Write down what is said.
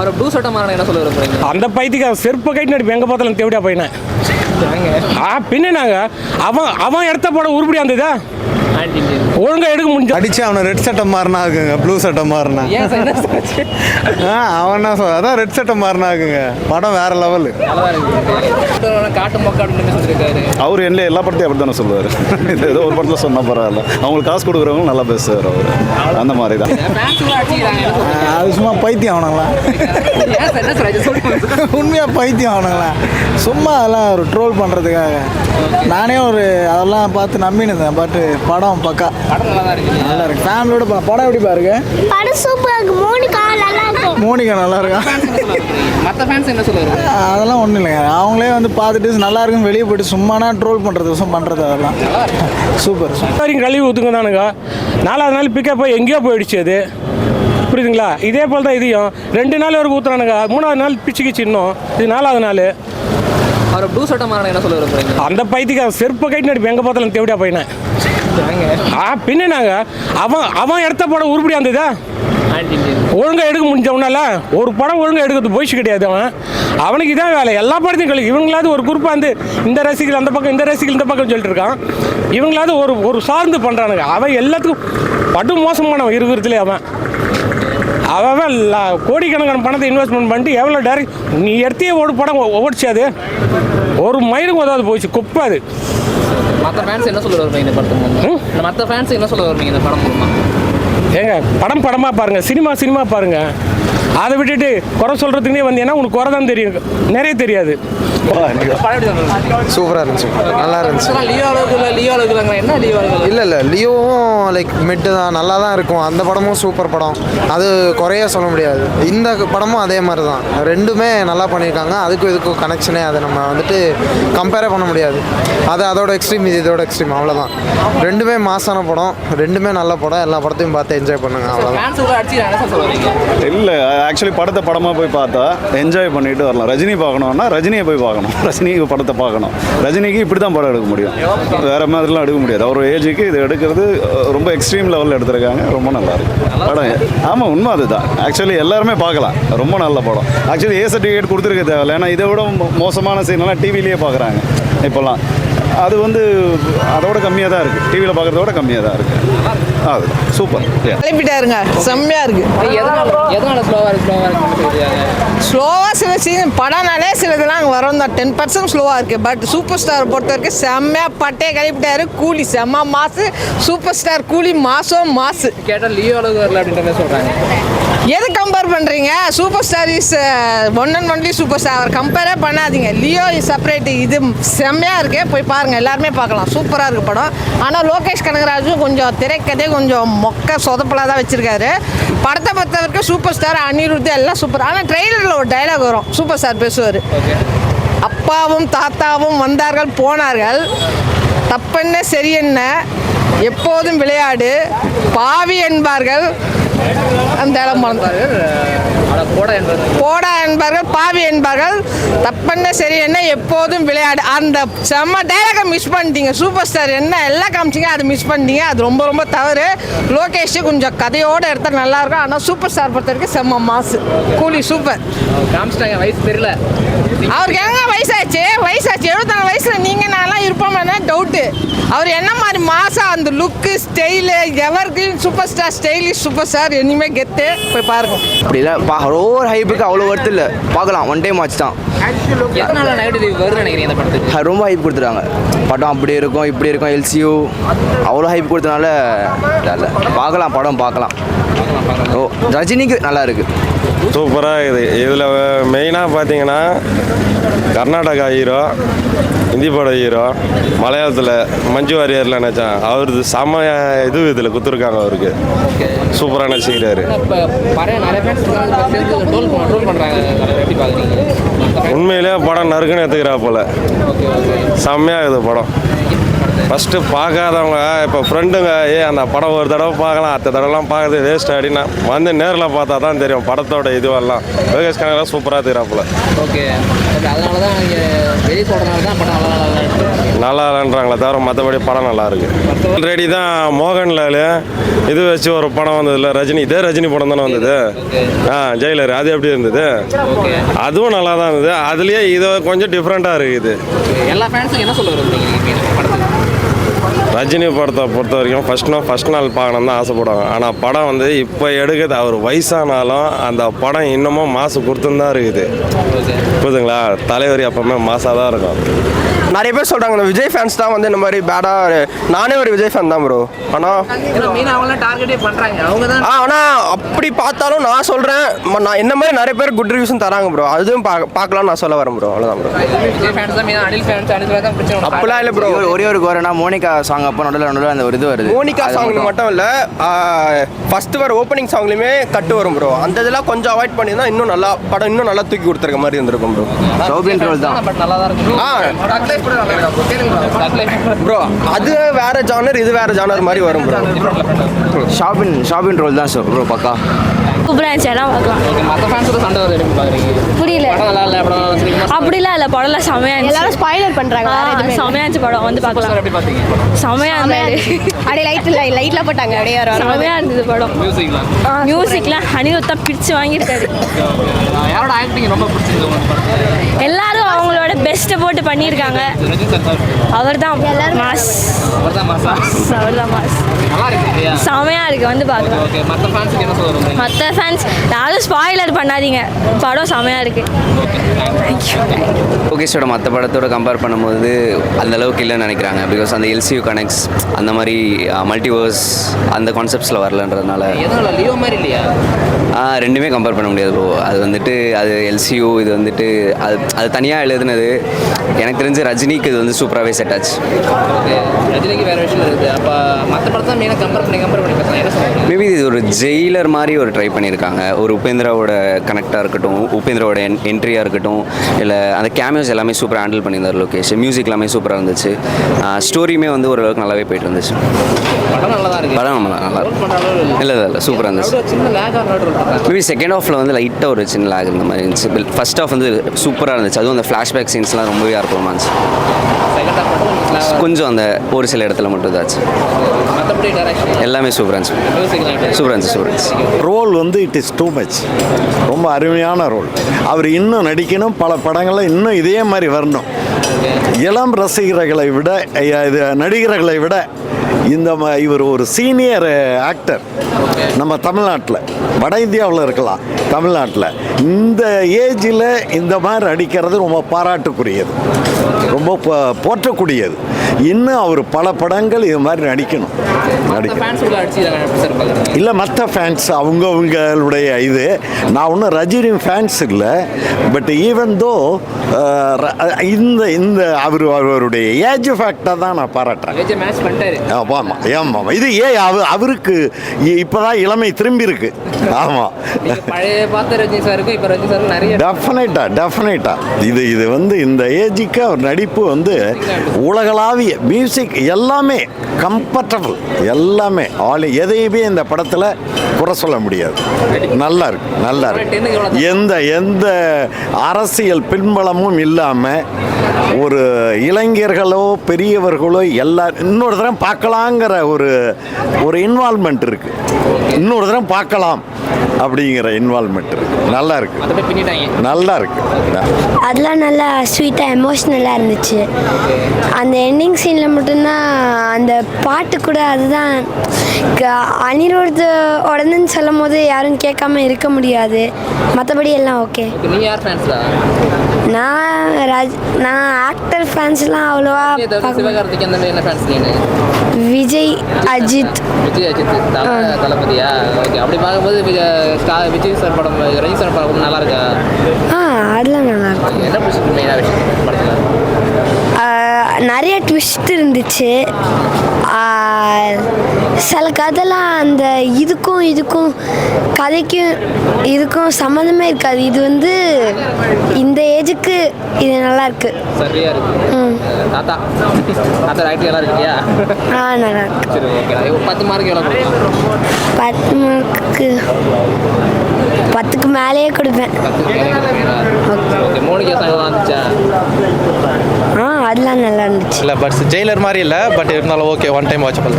அவர் blue சட்டை மாறன என்ன சொல்ல விரும்புறீங்க? அந்த பைத்தியம் செருப்பை கைட்டு நடிப்பு எங்கே பார்த்தாலும் தேவையா பையனை பின்னாங்க அவன் இடத்த போட உருப்படியா இருந்ததா ஒழுங்கா எடுக்க முடிஞ்சு அடிச்சு அவனை ரெட் சட்டை மாறினா இருக்குங்க, ப்ளூ சட்டை மாறினா அவன் என்ன சொல்ல அதான் ரெட் சட்டை மாறினா இருக்குங்க. படம் வேற லெவலு. காட்டு மொக்காடுன்னு சொல்லியிருக்காரு. அவர் என்ன எல்லா படத்தையும் அப்படி தானே சொல்லுவார். இது ஏதோ ஒரு படத்தில் சொன்னால் பரவாயில்ல, அவங்களுக்கு காசு கொடுக்குறவங்க நல்லா பேசுவார் அவர். அந்த மாதிரி தான். அது சும்மா பைத்தியம் ஆனாங்களா, உண்மையாக பைத்தியம் ஆனாங்களா, சும்மா அதெல்லாம் ஒரு ட்ரோல் பண்ணுறதுக்காக. நானே ஒரு அதெல்லாம் பார்த்து நம்பினேன். பட் படம் பக்கா நல்லா இருக்கு. ஃபேமிலியோட படம் எப்படி பாருங்க? படம் சூப்பரா இருக்கு. மோனிகா நல்லா இருக்கா? மற்ற ஃபேன்ஸ் என்ன சொல்லுவாங்க? அதெல்லாம் ஒன்றும் இல்லைங்க, அவங்களே வந்து பார்த்துட்டு நல்லா இருக்குன்னு வெளியே போயிட்டு சும்மானா ட்ரோல் பண்ணுறது பண்ணுறது அதெல்லாம் சூப்பர். கழுவி ஊற்றுங்க தானுங்க. 4வது நாள் பிக்கப் போய் எங்கேயோ போயிடுச்சு அது, புரியுதுங்களா? இதே போல் தான் இதையும் 2 நாள் வரைக்கும் ஊற்றுறானுங்க. 3வது நாள் பிச்சுக்கிச்சு. இன்னும் இது 4வது நாள். அவர் ப்ளூ சட்டை மாறன என்ன சொல்ல விரும்புறீங்க? அந்த பைத்தியம் செருப்பை கைட்டு நடிப்பு எங்கே பார்த்தாலும் தேவையா பையனை பின்னாங்க அவன் இடத்த போட உருப்படியா இருந்ததா ஒழுங்கா எடுக்க முடிஞ்சவனால ஒரு படம் ஒழுங்கா எடுக்கிறது போயிச்சு கிடையாது. அவனுக்கு இதான் வேலை. எல்லா படத்தையும் கழிவு. இவங்களாவது ஒரு குரூப்பாக வந்து இந்த ரசிகர்கள் அந்த பக்கம், இந்த ரசிகர்கள் இந்த பக்கம் சொல்லிட்டு இருக்கான். இவங்களாவது ஒரு சார்ந்து பண்ணுறானுங்க. அவன் எல்லாத்துக்கும் படு மோசமானவன் இருக்கிறதுலே. அவன் கோடிக்கணக்கான பணத்தை இன்வெஸ்ட்மெண்ட் பண்ணிட்டு எவ்வளோ டேரக்ட் நீ எடுத்தே ஒரு படம் ஓடிச்சு. அது ஒரு மயிலுக்கும் உதாவது போயிடுச்சு, குப்பை அது. மற்ற ஃபேன்ஸ் என்ன சொல்ல வருவீங்க இந்த படத்துக்கு? மற்ற ஃபேன்ஸ் என்ன சொல்ல வருவீங்க இந்த படம் மூலமா? ஏங்க படமாக பாருங்கள், சினிமா பாருங்கள். அதை விட்டுட்டு குறை சொல்கிறதுக்குனே வந்தீங்கன்னா உனக்கு குறை தான் தெரியும், நிறைய தெரியாது. சூப்பராக இருந்துச்சு, நல்லா இருந்துச்சு. லியோ அளவுக்கு என்ன லியோ அளவுக்கு? இல்லை லியோவும் லைக் மிட்டு தான், நல்லா தான் இருக்கும். அந்த படமும் சூப்பர் படம், அது குறைய சொல்ல முடியாது. இந்த படமும் அதே மாதிரி தான், ரெண்டுமே நல்லா பண்ணியிருக்காங்க. அதுக்கும் இதுக்கும் கனெக்ஷனே அதை நம்ம வந்துட்டு கம்பேரே பண்ண முடியாது. அது அதோட எக்ஸ்ட்ரீம், இது இதோட எக்ஸ்ட்ரீம், அவ்வளோதான். ரெண்டுமே மாசான படம், ரெண்டுமே நல்ல படம். எல்லா படத்தையும் பார்த்து என்ஜாய் பண்ணுங்க, அவ்வளோதான். இல்லை ஆக்சுவலி படத்தை படமாக போய் பார்த்தா என்ஜாய் பண்ணிட்டு வரலாம். ரஜினி பார்க்கணுன்னா ரஜினியை போய் பார்க்கணும், ரஜினி படத்தை பார்க்கணும். ரஜினிக்கு இப்படி தான் படம் எடுக்க முடியும், வேறு மாதிரிலாம் எடுக்க முடியாது. அவர் ஏஜுக்கு இது எடுக்கிறது ரொம்ப எக்ஸ்ட்ரீம் லெவலில் எடுத்திருக்காங்க. ரொம்ப நல்லா இருக்கு படம். ஆமாம், உண்மை அதுதான். ஆக்சுவலி எல்லாருமே பார்க்கலாம், ரொம்ப நல்ல படம். ஆக்சுவலி ஏ சர்டிஃபிகேட் கொடுத்துருக்க தேவையில்லை, ஏன்னா இதை விட மோசமான சீனெல்லாம் டிவிலேயே பார்க்குறாங்க இப்போல்லாம். அது வந்து அதோட கம்மியாக தான் இருக்குது, டிவியில் பார்க்குறதோட கம்மியாக தான் இருக்குது. அது சூப்பர். கிளப்பிட்டாருங்க, செம்மையாக இருக்குது. எதனால ஸ்லோவாக சில சீன் படம்னாலே சிலதெல்லாம் அங்கே வரும் தான். 10% ஸ்லோவாக இருக்குது. பட் சூப்பர் ஸ்டார் பொறுத்த வரைக்கும் செம்மையாக பட்டையை கிளப்பிட்டாரு. கூலி செம்ம மாசு. சூப்பர் ஸ்டார் கூலி மாசம் மாசு. கேட்டால் லியோ அளவுக்கு வரல அப்படின்ற மாதிரி சொல்கிறாங்க. எது கம்பேர் பண்ணுறீங்க? Super star is one and only super star. அவர் கம்பேரே பண்ணாதீங்க. Leo is separate. இது செம்மையாக இருக்குது, போய் பாருங்கள், எல்லாருமே பார்க்கலாம். சூப்பராக இருக்குது படம். ஆனால் லோகேஷ் கனகராஜும் கொஞ்சம் திரைக்கதே கொஞ்சம் மொக்க சொதப்பலாக தான் வச்சுருக்காரு. படத்தை பொறுத்த வரைக்கும் சூப்பர் ஸ்டார், அனிருத் எல்லாம் சூப்பர். ஆனால் ட்ரெய்லரில் ஒரு டைலாக் வரும், சூப்பர் ஸ்டார் பேசுவார். அப்பாவும் தாத்தாவும் வந்தார்கள் போனார்கள், தப்பென்ன சரியென்ன, எப்போதும் விளையாடு, பாவி என்பார்கள், அந்த இடம் போடா என்பார்கள், பாவி என்பார்கள், தப்பென்ன சரி என்ன, எப்போதும் விளையாடு. அந்த செம்ம டைலாக மிஸ் பண்ணிட்டீங்க. சூப்பர் ஸ்டார் என்ன எல்லாம் காமிச்சிங்க, அது மிஸ் பண்ணிட்டீங்க. அது ரொம்ப ரொம்ப தவறு. லோகேஷ் கொஞ்சம் கதையோடு எடுத்தால் நல்லாயிருக்கும். ஆனால் சூப்பர் ஸ்டார் பொறுத்த வரைக்கும் செம்ம மாசு. கூலி சூப்பர். காமிச்சிட்டாங்க, வயசு தெரியல அவருக்கு. எங்க வயசாச்சு 74 வயசில் நீங்கள் நான்லாம் இருப்போம்னா டவுட்டு. அவர் என்ன மாதிரி மாசம், அந்த லுக்கு, ஸ்டைலு, எவருக்கு super star, stylish super star, இனிமே கெத்து. போய் பாருங்க. அப்படி இல்லை, ஓவர் ஹைப்புக்கு அவ்வளோ ஒர்த்து இல்லை, பார்க்கலாம். ஒன் டைம் வாட்ச் தான். எதனால நெகட்டிவ் வருதுன்னு நினைக்கிறீங்க இந்த படத்துக்கு? ரொம்ப ஹைப் கொடுத்துருக்காங்க. படம் அப்படி இருக்கும் இப்படி இருக்கும், எல்சியூ அவ்வளோ ஹைப் கொடுத்தனால இல்லை, பார்க்கலாம், படம் பார்க்கலாம். ஓ, ரஜினிக்கு நல்லா இருக்குது, சூப்பராக இருக்குது. இதில் மெயினாக பார்த்தீங்கன்னா கர்நாடகா ஹீரோ, ஹிந்தி பட ஹீரோ, மலையாளத்தில் மஞ்சு வாரியரில் நினச்சான் அவருக்கு செம்ம இதில் கொடுத்துருக்காங்க. அவருக்கு சூப்பராக நடிச்சுக்கிறாரு. நிறைய ஃபேன்ஸ் ட்ரோல் பண்ணுறாங்க, எப்படி பார்க்குறீங்க? உண்மையிலே படம் நறுக்குன்னு எடுத்துக்கிறா போல. செம்மையாக இருக்குது படம். ஃபஸ்ட்டு பார்க்காதவங்க இப்போ ஃப்ரெண்டுங்க அந்த படம் ஒரு தடவை பார்க்கலாம், அடுத்த தடவைலாம் பார்க்குறது வேஸ்ட் அப்படின்னா வந்து நேரில் பார்த்தா தான் தெரியும் படத்தோட இதுவெல்லாம். லோகேஷ் கனகராஜ் சூப்பராக இருக்கிறாப்புல. ஓகே, அதனால தான் நீங்கள் வெளியே சொல்கிறனால தான் படம் நல்லா இல்லைன்றாங்களே தவிர மற்றபடி படம் நல்லா இருக்கு. ரெடி தான். மோகன்லால் இது வச்சு ஒரு படம் வந்ததில்ல, ரஜினி, இதே ரஜினி படம் தானே வந்தது. ஜெயிலர், அது எப்படி இருந்தது? அதுவும் நல்லா தான் இருந்தது. அதுலேயே இது கொஞ்சம் டிஃப்ரெண்ட்டாக இருக்குது. எல்லா ஃபேன்ஸும் என்ன சொல்ல விரும்புறீங்க படத்துக்கு? ரஜினி படத்தை பொறுத்த வரைக்கும் ஃபஸ்ட் நாள் பார்க்கணும் தான் ஆசைப்படுவாங்க. ஆனால் படம் வந்து இப்போ எடுக்குது, அவர் வயசானாலும் அந்த படம் இன்னமும் மாசு கொடுத்துன்னு தான் இருக்குது. புரியுதுங்களா? தலைவர் எப்பவுமே மாசாக தான் இருக்கும். நிறைய பேர் சொல்கிறாங்க விஜய் ஃபேன்ஸ் தான் வந்து இந்த மாதிரி பேடாக. நானே ஒரு விஜய் ஃபேன் தான் ப்ரோ. ஆனால் ஆனால் அப்படி பார்த்தாலும் நான் சொல்கிறேன், நான் என்ன மாதிரி நிறைய பேர் குட் ரிவ்யூஸும் தராங்க ப்ரோ. அதுவும் பார்க்கலாம்னு நான் சொல்ல வரேன் ப்ரோ. அவ்வளோதான் ப்ரோ. அப்படிலாம் இல்லை ப்ரோ. ஒரே ஒரு கோரனா மோனிகா சாங் அப்போ நடுவில் அந்த ஒரு இது வருது. மோனிகா சாங் மட்டும் இல்லை, ஃபஸ்ட்டு வர ஓப்பனிங் சாங்லேயுமே கட்டு வரும் ப்ரோ. அந்த இதெல்லாம் கொஞ்சம் அவாய்ட் பண்ணி தான் இன்னும் நல்லா படம் இன்னும் நல்லா தூக்கி கொடுத்துருக்க மாதிரி இருந்திருக்கும் ப்ரோ. சௌபின் ரோல் தான் ப்ரோ. அது வேற ஜானர், இது வேற ஜானர் மாதிரி வரும் ப்ரோ. ஷாபின் ரோல் தான் ப்ரோ. பக்கா சூப்பராக இருந்துச்சு, எல்லாம் பார்க்கலாம். புரியல. அப்படிலாம் இல்லை, படம்லாம் செமையா இருந்துச்சு. எல்லாரும் ஸ்பாயிலர் பண்ணுறாங்க. செமையா இருந்துச்சு படம், வந்து பார்க்கலாம். செமையா இருந்துச்சு. அப்படியே லைட்லாம் போட்டாங்க, அப்படியே செமையா இருந்தது படம். மியூசிக்லாம் அனிருத் தான் பிடிச்சு வாங்கியிருக்காரு. எல்லாரும் அவங்களோட பெஸ்ட்டை போட்டு பண்ணியிருக்காங்க. அவர் தான் மாஸ். செமையா இருக்கு, வந்து பார்க்கலாம். மற்ற ஃபேன்ஸ் யாரும் ஸ்பாயிலர் பண்ணாதீங்க, படம் செமையா இருக்கு. லோகேஷோட மற்ற படத்தோட கம்பேர் பண்ணும்போது அந்த அளவுக்கு இல்லைன்னு நினைக்கிறாங்க. பிகாஸ் அந்த எல்சியூ கனெக்ட்ஸ் அந்த மாதிரி மல்டிவர்ஸ் அந்த கான்செப்ட்ஸில் வரலன்றதுனால ரெண்டுமே கம்பேர் பண்ண முடியாது ப்ரோ. அது வந்துட்டு அது எல்சியூ, இது வந்துட்டு அது தனியாக எழுதுனது. எனக்கு தெரிஞ்சு ரஜினிக்கு இது வந்து சூப்பராகவே செட் ஆச்சு. ரஜினிக்கு வேறு விஷயம் இருக்குது. அப்போ மற்ற படத்தை மெயினாக கம்பேர் பண்ணி மேபி இது ஒரு ஜெயிலர் மாதிரி ஒரு ட்ரை பண்ணியிருக்காங்க. ஒரு உபேந்திராவோட கனெக்டாக இருக்கட்டும், உபேந்திராவோட என்ட்ரியாக இருக்கட்டும், இல்லை அந்த கேமியோஸ் எல்லாமே சூப்பராக ஹேண்டில் பண்ணியிருந்தார் லோகேஷ். மியூசிக் எல்லாமே சூப்பராக இருந்துச்சு. ஸ்டோரியுமே வந்து ஓரளவுக்கு நல்லாவே போயிட்டு இருந்துச்சு. படம் நல்லா தான் இருக்குது. படம் நல்லா இல்லை சூப்பராக இருந்துச்சு. மேபி செகண்ட் ஹாஃபில் வந்து லைட்டாக ஒரு சின்ன லேக் இந்த மாதிரி இருந்துச்சு. ஃபர்ஸ்ட் ஹாஃப் வந்து சூப்பராக இருந்துச்சு. அதுவும் அந்த ஃப்ளாஷ்பேக் சீன்ஸ்லாம் ரொம்பவே அற்புதமாக இருந்துச்சு. கொஞ்சம் அந்த ஒரு சில இடத்துல மட்டும் இதாச்சு. எல்லாமே சூப்பராக இருந்துச்சு. ரோல் வந்து இட் இஸ் டூ மச். ரொம்ப அருமையான ரோல். அவர் இன்னும் நடிக்கணும், பல படங்களில் இன்னும் இதே மாதிரி வரணும். இளம் ரசிகர்களை விட, இது நடிகர்களை விட இவர் ஒரு சீனியர் ஆக்டர். நம்ம தமிழ்நாட்டில், வட இந்தியாவில் இருக்கலாம், தமிழ்நாட்டில் இந்த ஏஜில் இந்த மாதிரி நடிக்கிறது ரொம்ப பாராட்டுக்குரியது, ரொம்ப போற்றக்கூடியது. இன்னும் அவர் பல படங்கள் இது மாதிரி நடிக்கணும். இல்லை, மற்ற ஃபேன்ஸ் அவங்களுடைய இது. நான் ஒன்றும் ரஜினி ஃபேன்ஸ் இல்லை. பட் ஈவன் தோ இந்த அவருடைய ஏஜ் ஃபேக்டர் தான் நான் பாராட்டுறேன். ஆமாம் ஆமாம். இது அவருக்கு இப்போ தான் இளமை திரும்பி இருக்கு. ஆமாம், டெஃபினட்டாக இது வந்து இந்த ஏஜுக்கு அவர் நடிப்பு வந்து உலகளாவிய மியூசிக் எல்லாமே கம்ஃபர்டபுள், எல்லாமே எதையுமே இந்த படத்தில் குறை சொல்ல முடியாது. நல்லா இருக்கு. எந்த அரசியல் பின்பலமும் இல்லாமல் ஒரு இளைஞர்களோ பெரியவர்களோ எல்லாரும் இன்னொரு தரம் பார்க்கலாங்கிற ஒரு இன்வால்மெண்ட் இருக்குது. இன்னொரு தரம் பார்க்கலாம் அப்படிங்கிற இன்வால்மெண்ட் இருக்குது. நல்லா இருக்கு. அதெல்லாம் நல்லா ஸ்வீட்டாக எமோஷ்னலாக இருந்துச்சு. அந்த எண்டிங் சீனில் மட்டும்தான் அந்த பாட்டு கூட, அதுதான் அனிருத் உடனேன்னு சொல்லும் போது யாரும் கேட்காம இருக்க முடியாது. மற்றபடி எல்லாம் ஓகே. நான் ஆக்டர் ஃபேன்ஸ்லாம் அவ்வளோவா விஜய், அஜித். தளபதியா? ஓகே. அப்படி பார்க்கும்போது விஜய் சார் படம், ரஜினி சார் படம் நல்லா இருக்கா? அதெல்லாம் நல்லா இருக்கும். என்ன பிடிச்சிருக்கு மெயினாக விஷயம் படத்தில்? நிறைய ட்விஸ்ட் இருந்துச்சு. சில கதைலாம் அந்த இதுக்கும் கதைக்கும் இதுக்கும் சம்மந்தமே இருக்காது. இது வந்து இந்த ஏஜுக்கு இது நல்லா இருக்கு. சரியா இருக்கு. தாத்தா தாத்தா ரைட்டு எல்லாம் இருக்கியா? நல்லா இருக்கு. சரி ஓகே. 10 மார்க் எவ்வளோ கொடுக்கலாம்? 10 மார்க்கு 10க்கு மேலேயே கொடுப்பேன். 10க்கு மேலே கொடுப்பீங்களா? ஓகே. மோனிகா சாங் வந்துச்சா? அதெல்லாம் நல்லா இருந்துச்சு. இல்லை பட் ஜெயிலர் மாதிரி இல்லை, பட் இருந்தாலும் ஓகே, ஒன் டைம் வாட்சபிள்.